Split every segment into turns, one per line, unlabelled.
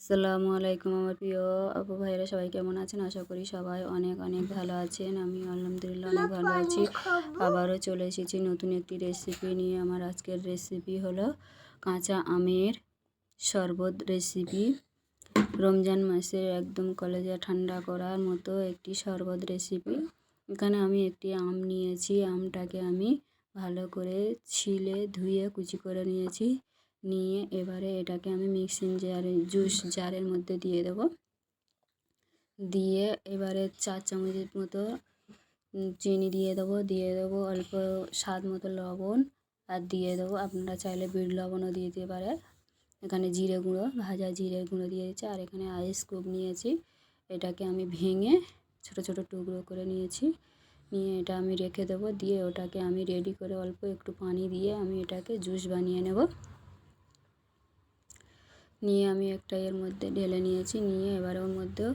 আসসালামু আলাইকুম আমার প্রিয় আপু ভাইয়েরা, সবাই কেমন আছেন? আশা করি সবাই অনেক অনেক ভালো আছেন। আমি আলহামদুলিল্লাহ অনেক ভালো আছি। আবারও চলে এসেছি নতুন একটি রেসিপি নিয়ে। আমার আজকের রেসিপি হলো কাঁচা আমের শরবত রেসিপি। রমজান মাসে একদম কলেজা ঠান্ডা করার মতো একটি শরবত রেসিপি। এখানে আমি একটি আম নিয়েছি। আমটাকে আমি ভালো করে ছিলে ধুয়ে কুচি করে নিয়েছি। নিয়ে এবারে এটাকে আমি মিক্সিং জুস জারের মধ্যে দিয়ে দেব। দিয়ে এবারে 4 চামচের মতো চিনি দিয়ে দেবো অল্প স্বাদ মতো লবণ, আর দিয়ে দেবো আপনারা চাইলে বিট লবণও দিয়ে দিতে পারে। এখানে জিরে গুঁড়ো, ভাজা জিরে গুঁড়ো দিয়েছি। আর এখানে আইস কিউব নিয়েছি। এটাকে আমি ভেঙে ছোট ছোট টুকরো করে নিয়েছি। নিয়ে এটা আমি রেখে দেবো। দিয়ে ওটাকে আমি রেডি করে অল্প একটু পানি দিয়ে আমি এটাকে জুস বানিয়ে নেব। নিয়ে আমি একটা এর মধ্যে ঢেলে নিয়েছি। নিয়ে এবার ওর মধ্যে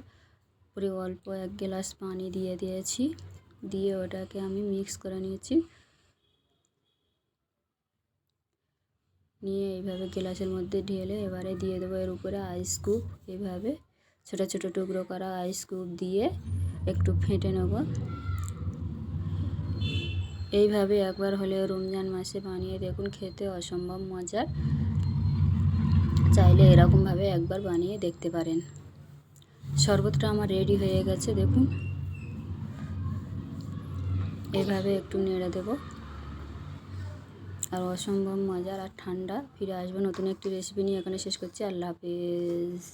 পুরো অল্প 1 গ্লাস পানি দিয়ে দিয়েছি। দিয়ে ওটাকে আমি মিক্স করে নিয়েছি। নিয়ে এইভাবে গ্লাসের মধ্যে ঢেলে এবারে দিয়ে দেবো এর উপরে আইস কিউব। এইভাবে ছোট ছোট টুকরো করা আইস কিউব দিয়ে একটু ফেটে নেব। এইভাবে একবার হলেও রমজান মাসে বানিয়ে দেখুন, খেতে অসম্ভব মজার। চাইলে এরকমভাবে একবার বানিয়ে দেখতে পারেন। শরবতটা আমার রেডি হয়ে গেছে দেখুন। এভাবে একটু নেড়ে দেব। আর অসম্ভব মজার আর ঠান্ডা। ফিরে আসবো নতুন একটি রেসিপি নিয়ে। এখানে শেষ করছি। আল্লাহ হাফেজ।